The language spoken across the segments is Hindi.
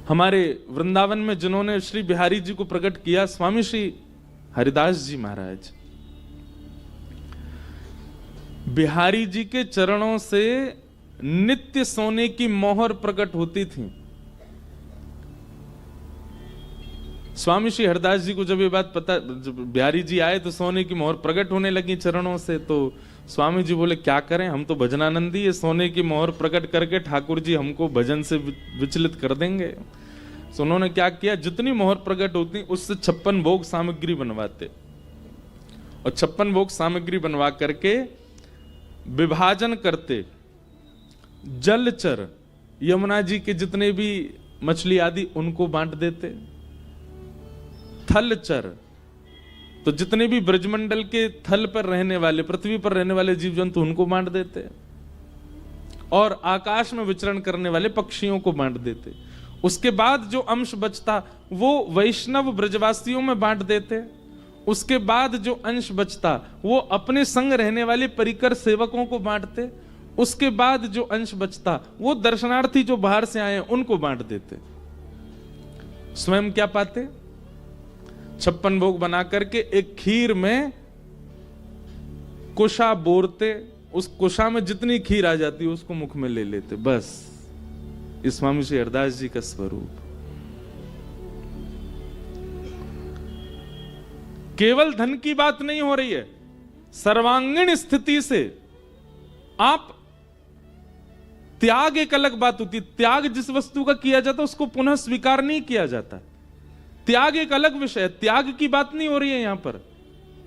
हमारे वृंदावन में जिन्होंने श्री बिहारी जी को प्रकट किया, स्वामी श्री हरिदास जी महाराज। बिहारी जी के चरणों से नित्य सोने की मोहर प्रकट होती थी। स्वामी श्री हरिदास जी को जब ये बात पता, जब बिहारी जी आए तो सोने की मोहर प्रकट होने लगी चरणों से, तो स्वामी जी बोले क्या करें, हम तो भजनानंदी, ये सोने की मोहर प्रकट करके ठाकुर जी हमको भजन से विचलित कर देंगे। तो उन्होंने क्या किया, जितनी मोहर प्रकट होती उससे 56 भोग सामग्री बनवाते, और 56 भोग सामग्री बनवा करके विभाजन करते। जलचर यमुना जी के जितने भी मछली आदि उनको बांट देते। थलचर तो जितने भी ब्रजमंडल के थल पर रहने वाले, पृथ्वी पर रहने वाले जीव जंतु उनको बांट देते, और आकाश में विचरण करने वाले पक्षियों को बांट देते। उसके बाद जो अंश बचता वो वैष्णव ब्रजवासियों में बांट देते। उसके बाद जो अंश बचता वो अपने संग रहने वाले परिकर सेवकों को बांटते। उसके बाद जो अंश बचता वो दर्शनार्थी जो बाहर से आए उनको बांट देते। स्वयं क्या पाते, 56 भोग बना करके एक खीर में कुशा बोरते, उस कुशा में जितनी खीर आ जाती उसको मुख में ले लेते। बस इस स्वामी श्री हरिदास जी का स्वरूप। केवल धन की बात नहीं हो रही है, सर्वांगीण स्थिति से आप त्याग, एक अलग बात होती है। त्याग जिस वस्तु का किया जाता उसको पुनः स्वीकार नहीं किया जाता। त्याग एक अलग विषय है, त्याग की बात नहीं हो रही है यहां पर।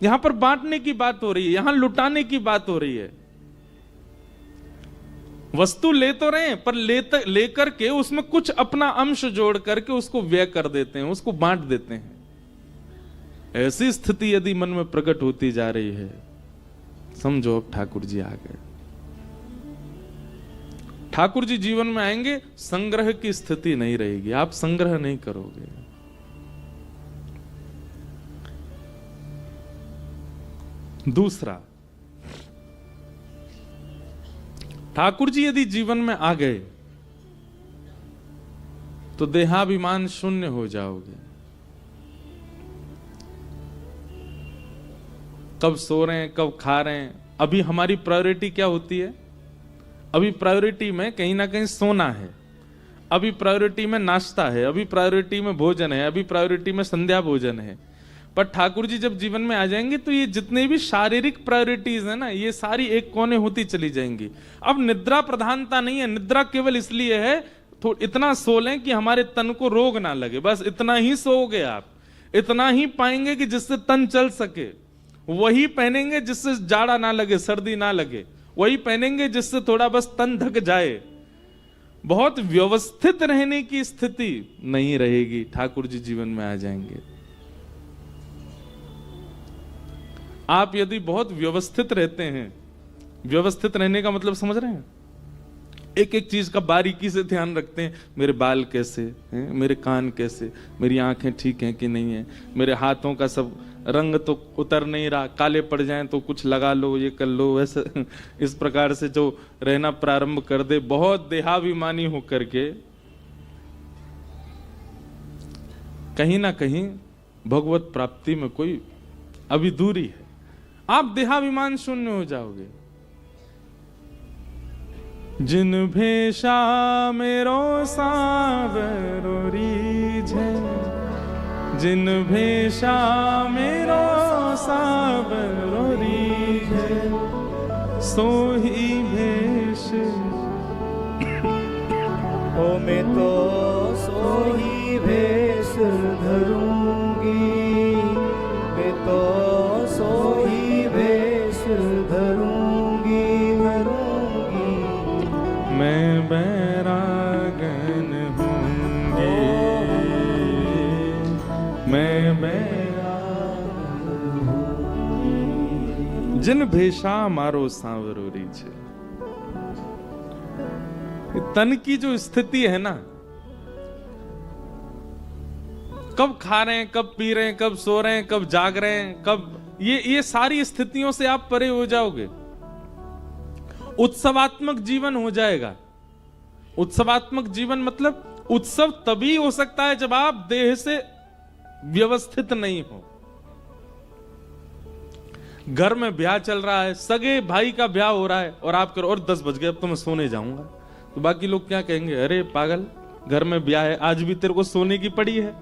यहां पर बांटने की बात हो रही है, यहां लुटाने की बात हो रही है। वस्तु ले तो रहे हैं पर लेकर के उसमें कुछ अपना अंश जोड़ करके उसको व्यय कर देते हैं, उसको बांट देते हैं। ऐसी स्थिति यदि मन में प्रकट होती जा रही है, समझो अब ठाकुर जी आ गए। ठाकुर जी जीवन में आएंगे, संग्रह की स्थिति नहीं रहेगी, आप संग्रह नहीं करोगे। दूसरा, ठाकुर जी यदि जीवन में आ गए तो देहाभिमान शून्य हो जाओगे। कब सो रहे हैं, कब खा रहे हैं, अभी हमारी प्रायोरिटी क्या होती है? अभी प्रायोरिटी में कहीं ना कहीं सोना है, अभी प्रायोरिटी में नाश्ता है, अभी प्रायोरिटी में भोजन है, अभी प्रायोरिटी में संध्या भोजन है। पर ठाकुर जी जब जीवन में आ जाएंगे तो ये जितने भी शारीरिक प्रायोरिटीज है ना, ये सारी एक कोने होती चली जाएंगी। अब निद्रा प्रधानता नहीं है, निद्रा केवल इसलिए है तो इतना सो लें कि हमारे तन को रोग ना लगे, बस इतना ही सोओगे आप। इतना ही पाएंगे कि जिससे तन चल सके, वही पहनेंगे जिससे जाड़ा ना लगे, सर्दी ना लगे, वही पहनेंगे जिससे थोड़ा बस तन ढक जाए। बहुत व्यवस्थित रहने की स्थिति नहीं रहेगी, ठाकुर जी जीवन में आ जाएंगे। आप यदि बहुत व्यवस्थित रहते हैं, व्यवस्थित रहने का मतलब समझ रहे हैं, एक एक चीज का बारीकी से ध्यान रखते हैं, मेरे बाल कैसे हैं, मेरे कान कैसे, मेरी आंखें ठीक हैं कि नहीं है, मेरे हाथों का सब रंग तो उतर नहीं रहा, काले पड़ जाएं तो कुछ लगा लो, ये कर लो, वैसे इस प्रकार से जो रहना प्रारंभ कर दे, बहुत देहाभिमानी होकर के कहीं ना कहीं भगवत प्राप्ति में कोई अभी दूरी है। आप देहाभिमान शून्य हो जाओगे। जिन भेषा मेरो सावरो रीझे, जिन भेषा मेरो सावरो रीझे, सोही भेष ओ मैं तो सोही भेष धरूंगी, मैं तो सोही भेष धरूंगी, धरूंगी। मैं बैरागन हूँगी, मैं बैरागन हूँगी। जिन भेषा मारो सांवरो रीछे। तन की जो स्थिति है ना, कब खा रहे हैं, कब पी रहे हैं, कब सो रहे हैं, कब जाग रहे हैं, कब, ये सारी स्थितियों से आप परे हो जाओगे। उत्सवात्मक जीवन हो जाएगा। उत्सवात्मक जीवन मतलब उत्सव तभी हो सकता है जब आप देह से व्यवस्थित नहीं हो। घर में ब्याह चल रहा है, सगे भाई का ब्याह हो रहा है और आप करो और 10 बज गए, अब तो मैं सोने जाऊंगा, तो बाकी लोग क्या कहेंगे, अरे पागल, घर में ब्याह है, आज भी तेरे को सोने की पड़ी है।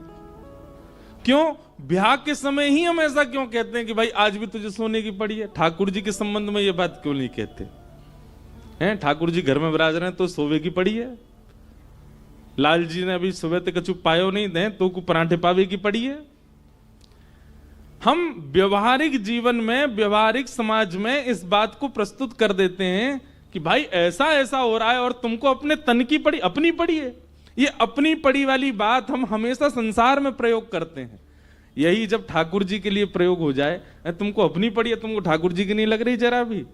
क्यों? ब्याह के समय ही हम ऐसा क्यों कहते हैं कि भाई आज भी तुझे सोने की पड़ी है? ठाकुर जी के संबंध में ये बात क्यों नहीं कहते हैं? ठाकुर जी घर में विराज रहे हैं तो सोवे की पड़ी है। लाल जी ने अभी सुबह तक कछु पायो नहीं दे तो को पराठे पावे की पड़ी है। हम व्यवहारिक जीवन में, व्यवहारिक समाज में इस बात को प्रस्तुत कर देते हैं कि भाई ऐसा ऐसा हो रहा है और तुमको अपने तन की पड़ी, अपनी पड़ी है। ये अपनी पड़ी वाली बात हम हमेशा संसार में प्रयोग करते हैं। यही जब ठाकुर जी के लिए प्रयोग हो जाए, तुमको अपनी पड़ी है, तुमको ठाकुर जी की नहीं लग रही जरा भी,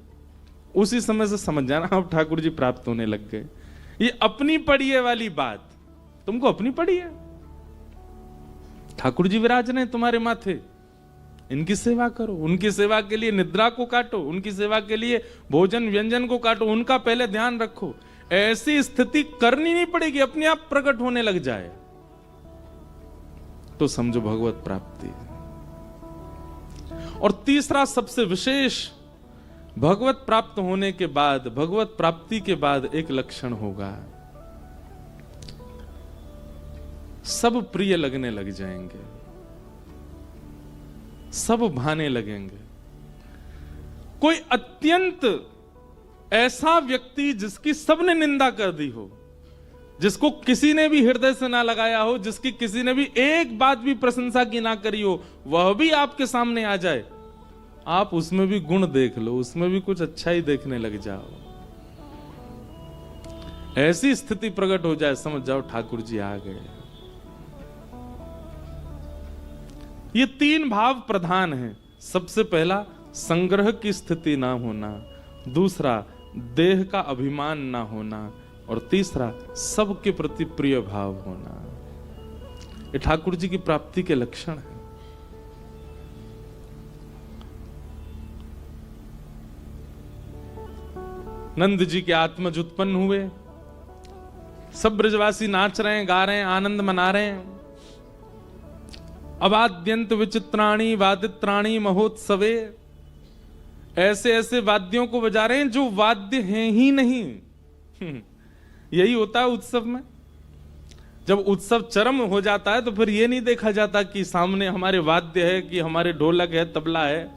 उसी समय से समझ जाना अब ठाकुर जी प्राप्त होने लग गए। ये अपनी पड़ी है वाली बात, तुमको अपनी पड़ी है, ठाकुर जी विराज रहे तुम्हारे माथे, इनकी सेवा करो, उनकी सेवा के लिए निद्रा को काटो, उनकी सेवा के लिए भोजन व्यंजन को काटो, उनका पहले ध्यान रखो। ऐसी स्थिति करनी नहीं पड़ेगी, अपने आप प्रकट होने लग जाए तो समझो भगवत प्राप्ति। और तीसरा सबसे विशेष, भगवत प्राप्त होने के बाद, भगवत प्राप्ति के बाद एक लक्षण होगा, सब प्रिय लगने लग जाएंगे, सब भाने लगेंगे। कोई अत्यंत ऐसा व्यक्ति जिसकी सबने निंदा कर दी हो, जिसको किसी ने भी हृदय से ना लगाया हो, जिसकी किसी ने भी एक बात भी प्रशंसा की ना करी हो, वह भी आपके सामने आ जाए, आप उसमें भी गुण देख लो, उसमें भी कुछ अच्छा ही देखने लग जाओ, ऐसी स्थिति प्रकट हो जाए, समझ जाओ ठाकुर जी आ गए। ये 3 भाव प्रधान हैं। सबसे पहला संग्रह की स्थिति ना होना, दूसरा देह का अभिमान ना होना, और तीसरा सबके प्रति प्रिय भाव होना। ये ठाकुर जी की प्राप्ति के लक्षण है। नंद जी के आत्मज उत्पन्न हुए, सब ब्रजवासी नाच रहे हैं, गा रहे हैं, आनंद मना रहे हैं। अवाद्यंत विचित्राणी वादित्राणी महोत्सवे, ऐसे ऐसे वाद्यों को बजा रहे हैं जो वाद्य हैं ही नहीं। यही होता है उत्सव में। जब उत्सव चरम हो जाता है तो फिर यह नहीं देखा जाता कि सामने हमारे वाद्य है, कि हमारे ढोलक है, तबला है,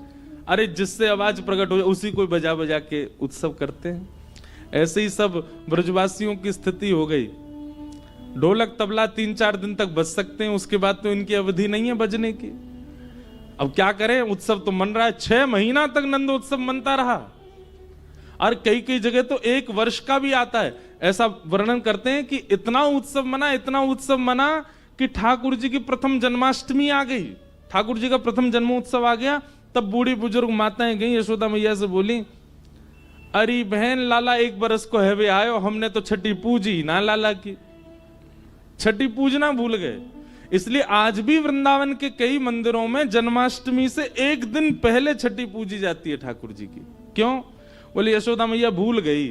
अरे जिससे आवाज प्रकट हो उसी को बजा बजा के उत्सव करते हैं। ऐसे ही सब ब्रजवासियों की स्थिति हो गई। ढोलक तबला 3-4 दिन तक बज सकते हैं, उसके बाद तो इनकी अवधि नहीं है बजने की। अब क्या करें, उत्सव तो मन रहा है, 6 महीना तक नंदोत्सव मनता रहा, और कई कई जगह तो 1 वर्ष का भी आता है। ऐसा वर्णन करते हैं कि इतना उत्सव मना, इतना उत्सव मना कि ठाकुर जी की प्रथम जन्माष्टमी आ गई, ठाकुर जी का प्रथम जन्मोत्सव आ गया। तब बूढ़ी बुजुर्ग माताएं गई यशोदा मैया से, बोली अरे बहन, लाला 1 बरस को है वे आयो, हमने तो छठी पूजी ना लाला की, छठी पूजना भूल गए। इसलिए आज भी वृंदावन के कई मंदिरों में जन्माष्टमी से 1 दिन पहले छठी पूजी जाती है ठाकुर जी की। क्यों? बोले यशोदा मैया भूल गई,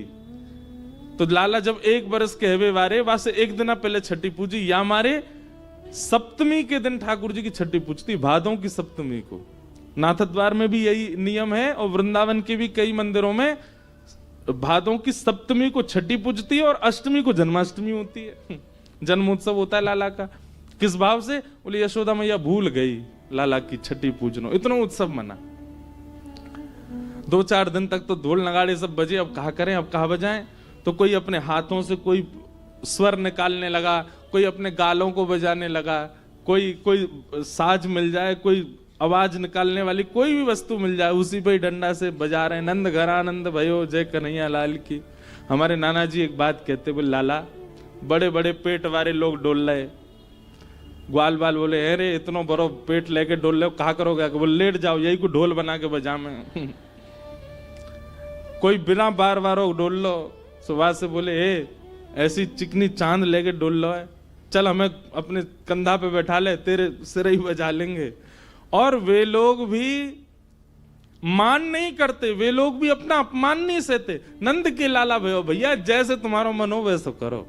तो लाला जब 1 बरस के हवे वारे वहां से 1 दिन पहले छठी पूजी, या हमारे सप्तमी के दिन ठाकुर जी की छठी पूजती, भादों की सप्तमी को। नाथद्वार में भी यही नियम है, और वृंदावन के भी कई मंदिरों में भादों की सप्तमी को छठी पूजती है और अष्टमी को जन्माष्टमी होती है, जन्मोत्सव होता है लाला का। किस भाव से? बोले यशोदा मैया भूल गई लाला की छठी पूजनो, इतना उत्सव मना। 2-4 दिन तक तो ढोल नगाड़े सब बजे, अब कहा करें, अब कहा बजाएं। तो कोई अपने हाथों से कोई स्वर निकालने लगा, कोई अपने गालों को बजाने लगा, कोई साज मिल जाए, कोई आवाज निकालने वाली कोई भी वस्तु मिल जाए, उसी पे डंडा से बजा रहे हैं, नंद घर आनंद भयो जय कन्हैया लाल की। हमारे नाना जी एक बात कहते, बोले लाला बड़े बड़े पेट वाले लोग डोल रहे। ग्वाल बाल बोले अरे इतना बड़ो पेट लेके डोल रहे हो, कहा करोगे? बोले लेट जाओ, यही को ढोल बना के बजा में। कोई बिना बार बार डोल लो। सुबह से बोले ऐसी चिकनी चांद लेके डोल लो है, चल हमें अपने कंधा पे बैठा ले, तेरे सिर ही बजा लेंगे। और वे लोग भी मान नहीं करते, वे लोग भी अपना अपमान नहीं सहते। नंद के लाला भयो भैया, जैसे तुम्हारा मन हो वैसे करो,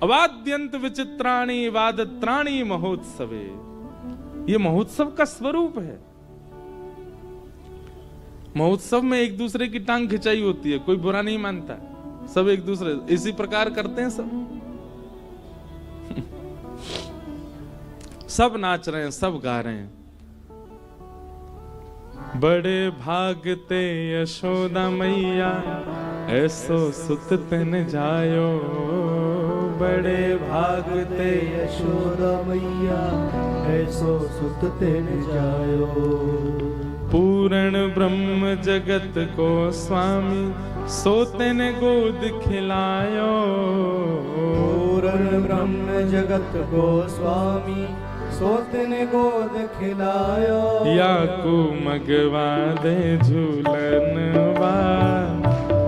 अवाद्यंत विचित्राणी वादत्राणी महोत्सवे। ये महोत्सव का स्वरूप है। महोत्सव में एक दूसरे की टांग खिंचाई होती है, कोई बुरा नहीं मानता, सब एक दूसरे इसी प्रकार करते हैं सब। सब नाच रहे हैं, सब गा रहे हैं। बड़े भागते यशोदा मैया ऐसो सुत तन जायो। बड़े भागते यशोदा मैया ऐसो सुत तेन जायो। पूर्ण ब्रह्म जगत को स्वामी सोते ने गोद खिलायो। पूर्ण ब्रह्म जगत को स्वामी सोते ने गोद खिलायो। याकू मगवा दे झूलनवा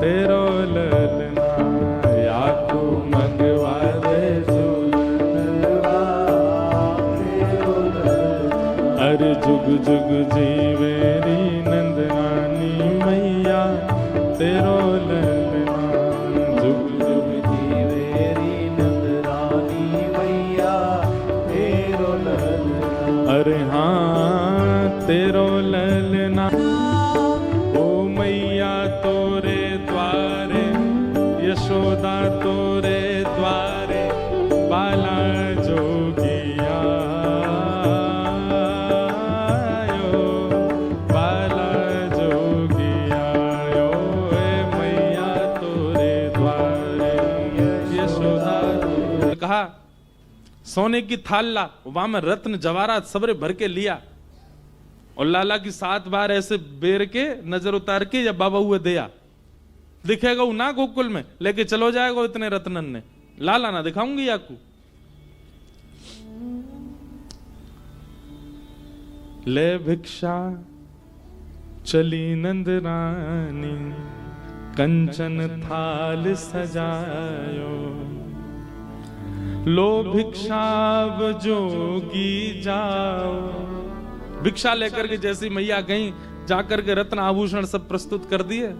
तेरो ललना। याकू मगवा दे झूलनवा तेरो ललना। अरे जुग जुग जीवेरी नंदरानी मैया तेरो ललना। जुग जुग जीवेरी नंदरानी मैया तेरो ललना। अरे हाँ तेरो ललना। ओ मैया तोरे द्वारे यशोदा तोरे द्वारे बाला जोगिया आयो। बाला जोगिया आयो। ए मैया तोरे द्वारे यशोदा। कहा सोने की थाल ला, वहां में रत्न जवाहरात सबरे भर के लिया और लाला की 7 बार ऐसे बेर के नजर उतार के जब बाबा हुए दिया। दिखेगा वो ना गोकुल में, लेके चलो जाएगा इतने रत्नन ने। लाला ना दिखाऊंगी आपको। ले भिक्षा चली नंद रानी कंचन थाल सजायो। लो भिक्षाव जोगी जाओ। भिक्षा लेकर के जैसी मैया गई, जाकर के रत्न आभूषण सब प्रस्तुत कर दिए।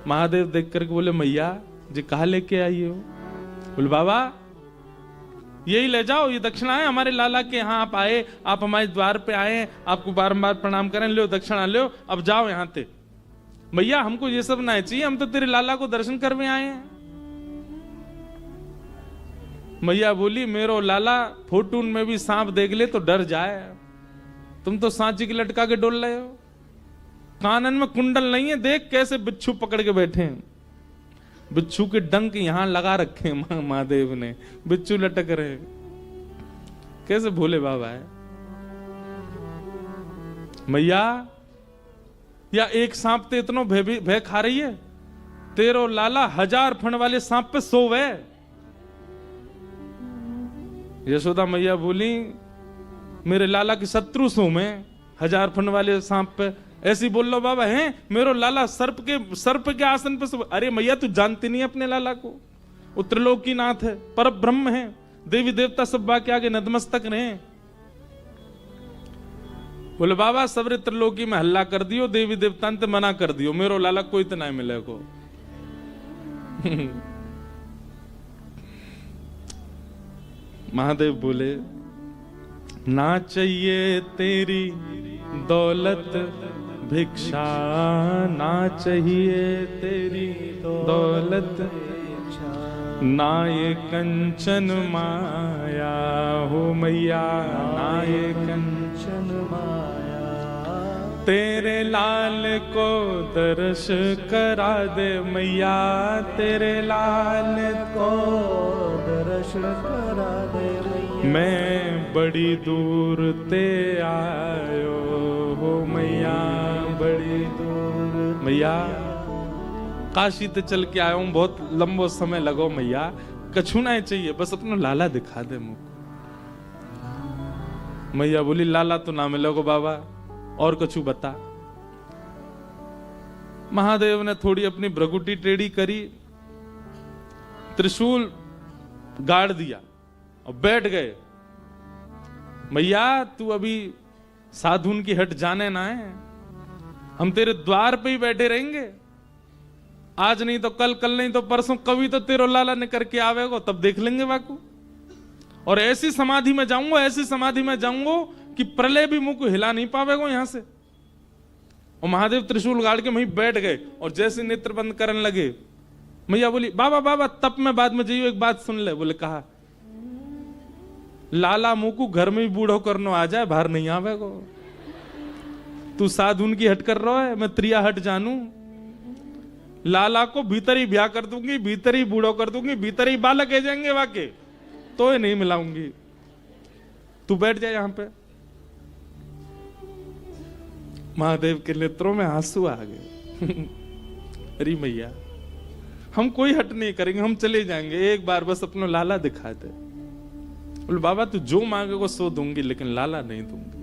महादेव देख करके बोले मैया जी कहा लेके आई हो? बोले बाबा यही ले जाओ, ये दक्षिणा है हमारे लाला के यहाँ। आप आए, आप हमारे द्वार पे आए, आपको बारंबार प्रणाम करें, लो दक्षिणा लो, अब जाओ यहाँ से। मैया हमको ये सब ना चाहिए, हम तो तेरे लाला को दर्शन करने आए हैं। मैया बोली मेरो लाला फोटून में भी सांप देख ले तो डर जाए। तुम तो सांची की लटका के डोल रहे हो। कानन में कुंडल नहीं है, देख कैसे बिच्छू पकड़ के बैठे हैं। बिच्छू के डंक यहां लगा रखे हैं महादेव ने, बिच्छू लटक रहे। कैसे भोले बाबा है। मैया या एक सांप ते इतनो भय खा रही है, तेरो लाला 1000 फण वाले सांप पे सोवे। यशोदा मैया बोली मेरे लाला की शत्रु सो में 1000 फण वाले सांप पे ऐसी बोल लो बाबा हैं। मेरो लाला सर्प के आसन पे सो। अरे मैया तू जानती नहीं अपने लाला को, वो त्रिलोकीनाथ है, पर ब्रह्म है, देवी देवता सब बाकी आगे नतमस्तक रहे। बोले बाबा सबरे त्रिलोकी में हल्ला कर दियो, देवी देवता ने मना कर दियो, मेरो लाला कोई तो नहीं मिले को। महादेव बोले ना चाहिए तेरी दौलत भिक्षा, ना चाहिए तेरी दौलत ना ये कंचन माया हो मैया, ना ये कंचन माया। तेरे लाल को दर्श करा दे मैया, तेरे लाल को दर्श करा दे मैया। मैं बड़ी दूर ते आयो हो मैया, बड़ी दूर। मैया काशी ते चल के आया हूं, बहुत लंबो समय लगो मैया, कछु ना चाहिए, बस अपना लाला दिखा दे मुझको। मैया बोली लाला तो ना मिलोगे बाबा, और कछु बता। महादेव ने थोड़ी अपनी भ्रगुटी टेढ़ी करी, त्रिशूल गाड़ दिया और बैठ गए। मैया तू अभी साधुन की हट जाने ना है, हम तेरे द्वार पे ही बैठे रहेंगे। आज नहीं तो कल, कल नहीं तो परसों, कभी तो तेरो लाला ने करके आवेगो, तब देख लेंगे बाकू। और ऐसी समाधि में जाऊंगा, ऐसी समाधि में जाऊंगा कि प्रलय भी मुंह को हिला नहीं पावेगो यहां से। और महादेव त्रिशूल गाड़ के वहीं बैठ गए और जैसे नेत्र बंद करने लगे, मैया बोली बाबा बाबा तब मैं बाद में जाइयो, एक बात सुन ले। बोले कहा, लाला मुंह को घर में ही बूढ़ो करनो आ जाए, बाहर नहीं आवेगो। तू साधुन की हट कर रहा है, मैं त्रिया हट जानू। लाला को भीतर ही ब्याह कर दूंगी, भीतर ही बूढ़ो कर दूंगी, भीतर ही बालक है जाएंगे वाके, तो ये नहीं मिलाऊंगी। तू बैठ जाए यहां पे। महादेव के नेत्रों में आंसू आ गए। अरे मैया हम कोई हट नहीं करेंगे, हम चले जाएंगे, एक बार बस अपना लाला दिखा दे। बोले बाबा तू जो मांगेगा सो दूंगी, लेकिन लाला नहीं दूंगी।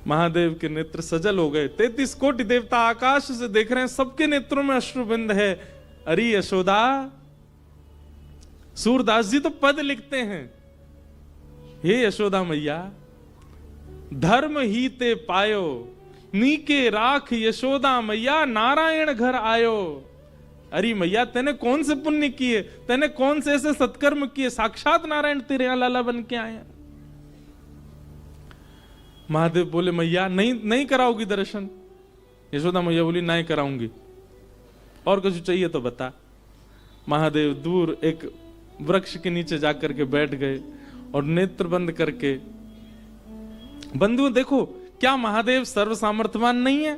महादेव के नेत्र सजल हो गए। 33 कोटि देवता आकाश से देख रहे हैं, सबके नेत्रों में अश्रुबिंद है। अरे यशोदा, सूरदास जी तो पद लिखते हैं, हे यशोदा मैया धर्म ही ते पायो, नीके राख यशोदा मैया नारायण घर आयो। अरे मैया तेने कौन से पुण्य किए, तेने कौन से ऐसे सत्कर्म किए, साक्षात नारायण तेरे यहां लाला बन के आए। महादेव बोले मैया नहीं कराओगी दर्शन। यशोदा मैया बोली नहीं कराऊंगी, और कुछ चाहिए तो बता। महादेव दूर एक वृक्ष के नीचे जाकर के बैठ गए और नेत्र बंद करके। बंधुओं देखो, क्या महादेव सर्व सामर्थ्यवान नहीं है?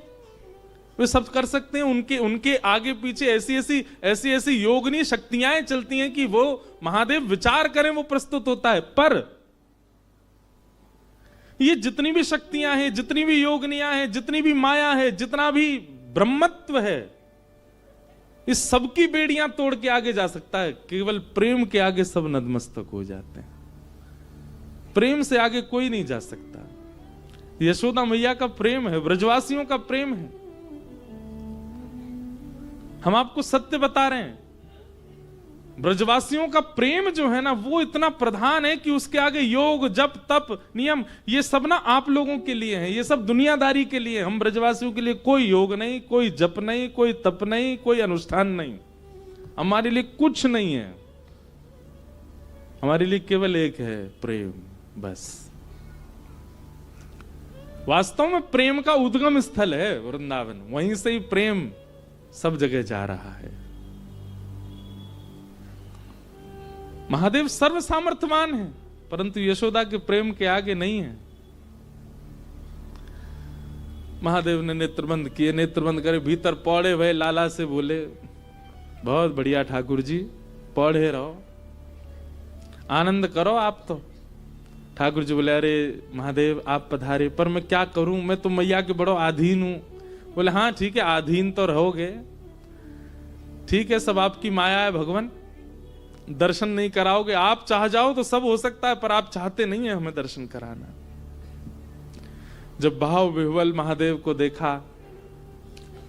वे सब कर सकते हैं। उनके आगे पीछे ऐसी योगनी शक्तियां चलती हैं कि वो महादेव विचार करें वो प्रस्तुत होता है। पर ये जितनी भी शक्तियां हैं, जितनी भी योगनियां हैं, जितनी भी माया है, जितना भी ब्रह्मत्व है, इस सबकी बेड़ियां तोड़ के आगे जा सकता है। केवल प्रेम के आगे सब नतमस्तक हो जाते हैं। प्रेम से आगे कोई नहीं जा सकता। यशोदा मैया का प्रेम है, ब्रजवासियों का प्रेम है। हम आपको सत्य बता रहे हैं, ब्रजवासियों का प्रेम जो है ना वो इतना प्रधान है कि उसके आगे योग जप तप नियम ये सब ना आप लोगों के लिए है, ये सब दुनियादारी के लिए। हम ब्रजवासियों के लिए कोई योग नहीं, कोई जप नहीं, कोई तप नहीं, कोई अनुष्ठान नहीं, हमारे लिए कुछ नहीं है। हमारे लिए केवल एक है, प्रेम, बस। वास्तव में प्रेम का उद्गम स्थल है वृंदावन, वहीं से ही प्रेम सब जगह जा रहा है। महादेव सर्व सामर्थ्यवान है, परंतु यशोदा के प्रेम के आगे नहीं है। महादेव ने नेत्रबंद किए, नेत्रबंद करे, भीतर पौड़े भय लाला से बोले, बहुत बढ़िया ठाकुर जी, पौड़े रहो, आनंद करो आप तो। ठाकुर जी बोले, अरे महादेव आप पधारे, पर मैं क्या करूं, मैं तो मैया के बड़ो आधीन हूं। बोले हाँ ठीक है, आधीन तो रहोगे, ठीक है, सब आपकी माया है भगवान, दर्शन नहीं कराओगे। आप चाह जाओ तो सब हो सकता है, पर आप चाहते नहीं है हमें दर्शन कराना। जब भाव विह्वल महादेव को देखा,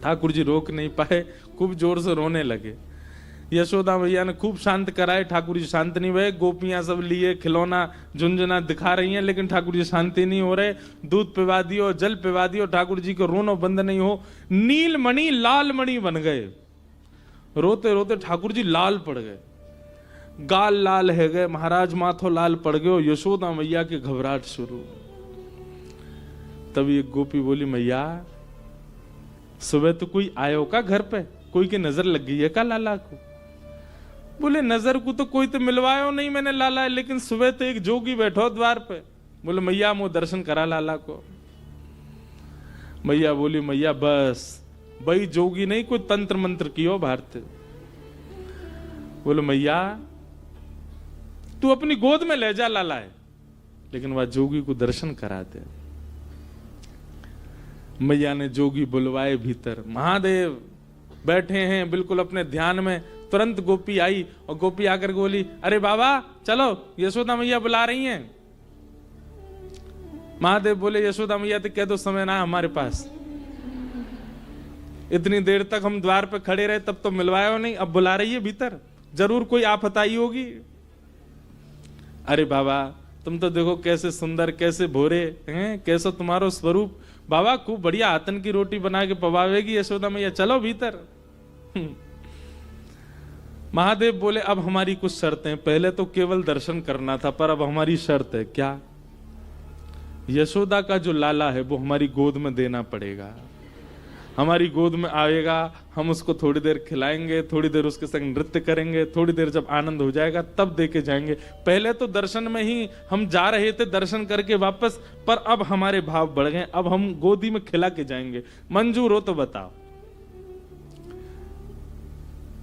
ठाकुर जी रोक नहीं पाए, खूब जोर से रोने लगे। यशोदा मैया ने खूब शांत कराए, ठाकुर जी शांत नहीं हुए। गोपियां सब लिए खिलौना झुंझुना दिखा रही हैं, लेकिन ठाकुर जी शांति नहीं हो रहे। दूध पिवा दियो, जल पिवा दियो, ठाकुर जी को रोनो बंद नहीं हो। नीलमणि लालमणि बन गए, रोते रोते ठाकुर जी लाल पड़ गए, गाल लाल है गए, महाराज माथो लाल पड़ गए। यशोदा मैया की घबराहट शुरू। तभी एक गोपी बोली, मैया सुबह तो कोई आयो का घर पे, कोई की नजर लग गई है का लाला को? बोले नजर को तो कोई तो मिलवायो नहीं मैंने लाला, लेकिन सुबह तो एक जोगी बैठो द्वार पे। बोले मैया मुझे दर्शन करा लाला को। मैया बोली, मैया बस भाई जोगी नहीं, कोई तंत्र मंत्र कियो भारत। बोले मैया तू अपनी गोद में ले जा लाला है, लेकिन वह जोगी को दर्शन करा दे। मैया ने जोगी बुलवाए भीतर, महादेव बैठे हैं बिल्कुल अपने ध्यान में। तुरंत गोपी आई और गोपी आकर बोली, अरे बाबा चलो यशोदा मैया बुला रही हैं। महादेव बोले, यशोदा मैया तो कह दो समय ना हमारे पास, इतनी देर तक हम द्वार पे खड़े रहे तब तो मिलवाया नहीं, अब बुला रही है भीतर, जरूर कोई आफत आई होगी। अरे बाबा तुम तो देखो कैसे सुंदर, कैसे भोरे हैं, कैसा तुम्हारो स्वरूप, बाबा खूब बढ़िया आतन की रोटी बना के पवावेगी यशोदा मैया, चलो भीतर। महादेव बोले अब हमारी कुछ शर्तें, पहले तो केवल दर्शन करना था, पर अब हमारी शर्त है। क्या? यशोदा का जो लाला है वो हमारी गोद में देना पड़ेगा। हमारी गोद में आएगा, हम उसको थोड़ी देर खिलाएंगे, थोड़ी देर उसके संग नृत्य करेंगे, थोड़ी देर जब आनंद हो जाएगा तब दे के जाएंगे। पहले तो दर्शन में ही हम जा रहे थे, दर्शन करके वापस, पर अब हमारे भाव बढ़ गए, अब हम गोदी में खिला के जाएंगे। मंजूर हो तो बताओ।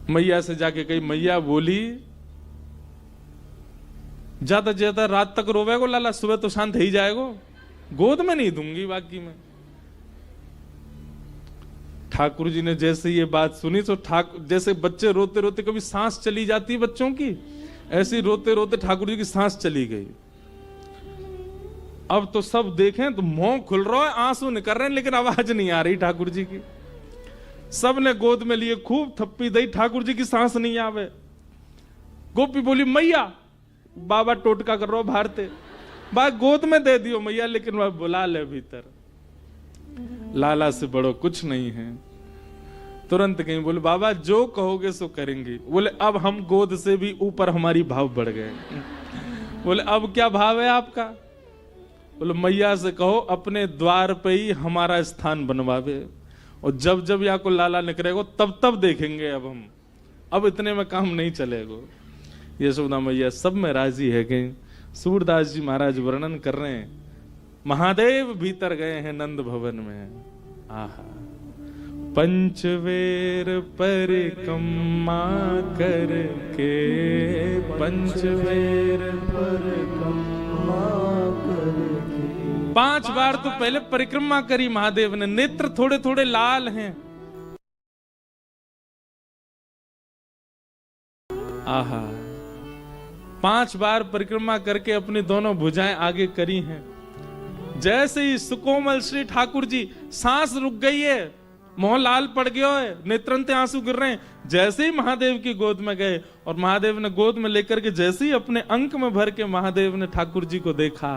मैया से जाके कही, मैया बोली ज्यादा ज्यादा रात तक रोवेगो लाला, सुबह तो शांत ही जाएगो, गोद में नहीं दूंगी बाकी में। ठाकुर जी ने जैसे ये बात सुनी तो जैसे बच्चे रोते रोते कभी सांस चली जाती है बच्चों की, ऐसी रोते रोते ठाकुर जी की सांस चली गई। अब तो सब देखें तो मुंह खुल रहा है, आंसू निकल रहे हैं, लेकिन आवाज नहीं आ रही ठाकुर जी की। सब ने गोद में लिए, खूब थप्पी दई, ठाकुर जी की सांस नहीं आवे। गोपी बोली, मैया बाबा टोटका कर रहा हो भारते, बा गोद में दे दियो मैया, लेकिन वह बुला ले भीतर। लाला से बड़ो कुछ नहीं है। तुरंत कहीं बोले, बाबा जो कहोगे सो करेंगे। बोले अब हम गोद से भी ऊपर हमारी भाव बढ़ गए। बोले अब क्या भाव है आपका? बोले मैया से कहो अपने द्वार पे ही हमारा स्थान बनवावे, और जब जब यहाँ को लाला निकलेगा तब तब देखेंगे अब हम, अब इतने में काम नहीं चलेगा। यशोदा मैया सब में राजी है कि सूरदास जी महाराज वर्णन कर रहे हैं, महादेव भीतर गए हैं नंद भवन में। आहा, पंचवेर परिक्रमा करके, पंचवेर परिक्रमा करके, 5 बार तो पहले परिक्रमा करी महादेव ने, नेत्र थोड़े थोड़े लाल हैं। आहा, 5 बार परिक्रमा करके अपनी दोनों भुजाएं आगे करी हैं। जैसे ही सुकोमल श्री ठाकुर जी, सांस रुक गई है, मोह लाल पड़ गया है, नेत्रंते आंसू गिर रहे हैं, जैसे ही महादेव की गोद में गए और महादेव ने गोद में लेकर के जैसे ही अपने अंक में भर के महादेव ने ठाकुर जी को देखा,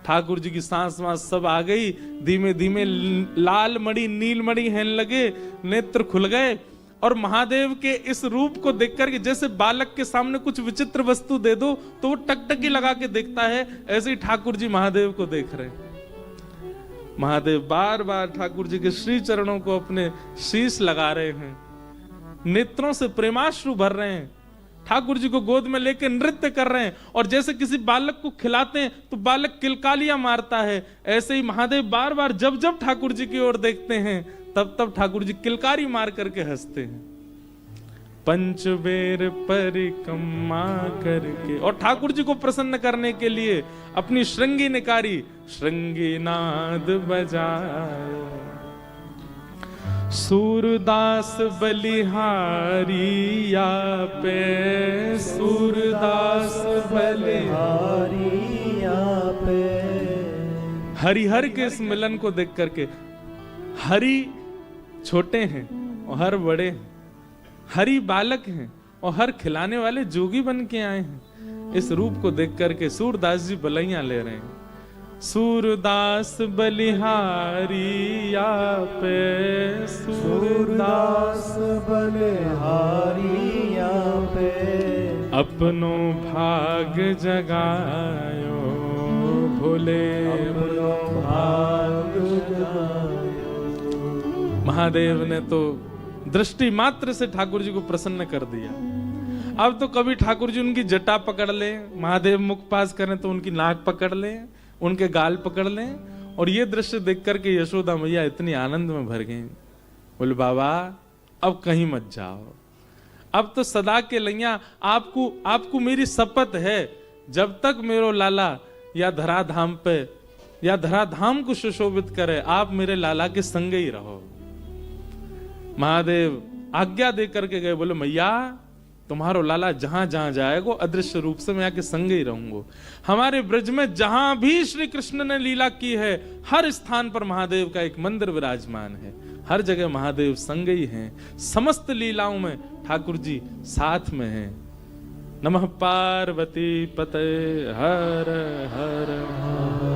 ठाकुर जी की सांस वांस सब आ गई, धीमे धीमे लाल मणि नील मणि हेन लगे, नेत्र खुल गए। और महादेव के इस रूप को देख करके, जैसे बालक के सामने कुछ विचित्र वस्तु दे दो तो वो टकटकी लगा के देखता है, ऐसे ही ठाकुर जी महादेव को देख रहे हैं। महादेव बार बार ठाकुर जी के श्री चरणों को अपने शीश लगा रहे हैं, नेत्रों से प्रेमाश्रु भर रहे हैं, ठाकुर जी को गोद में लेकर नृत्य कर रहे हैं। और जैसे किसी बालक को खिलाते हैं तो बालक किलकालियां मारता है, ऐसे ही महादेव बार बार जब जब ठाकुर जी की ओर देखते हैं तब तब ठाकुर जी किलकारी मार करके हंसते हैं। पंचवेर परिक्रमा करके, और ठाकुर जी को प्रसन्न करने के लिए अपनी श्रृंगी निकारी, श्रृंगी नाद बजायो, सूरदास बलिहारी या पे, सूरदास बलिहारी या पे। हरिहर के इस मिलन को देख करके, हरि छोटे हैं और हर बड़े हैं, हरि बालक हैं और हर खिलाने वाले जोगी बन के आए हैं। इस रूप को देख करके सूरदास जी बलैया ले रहे हैं, सूरदास बलिहारी या पे, सूरदास बलिहारी या पे, अपनो भाग जगायो भोले, अपनो भाग जगायो। महादेव ने तो दृष्टि मात्र से ठाकुर जी को प्रसन्न कर दिया। अब तो कभी ठाकुर जी उनकी जटा पकड़ ले, महादेव मुख पास करें तो उनकी नाक पकड़ ले, उनके गाल पकड़ लें। और ये दृश्य देख करके यशोदा मैया इतनी आनंद में भर गई। बोले बाबा अब कहीं मत जाओ, अब तो सदा के लैया आपको मेरी शपथ है, जब तक मेरो लाला या धराधाम पे या धराधाम को सुशोभित करे, आप मेरे लाला के संग ही रहो। महादेव आज्ञा दे करके गए, बोले मैया तुम्हारो लाला जहां जहां जाएगो अदृश्य रूप से मैं आके संग ही रहूंगा। हमारे ब्रज में जहां भी श्री कृष्ण ने लीला की है, हर स्थान पर महादेव का एक मंदिर विराजमान है, हर जगह महादेव संग ही हैं, समस्त लीलाओं में ठाकुर जी साथ में हैं। नमः पार्वती पते हर हर हर।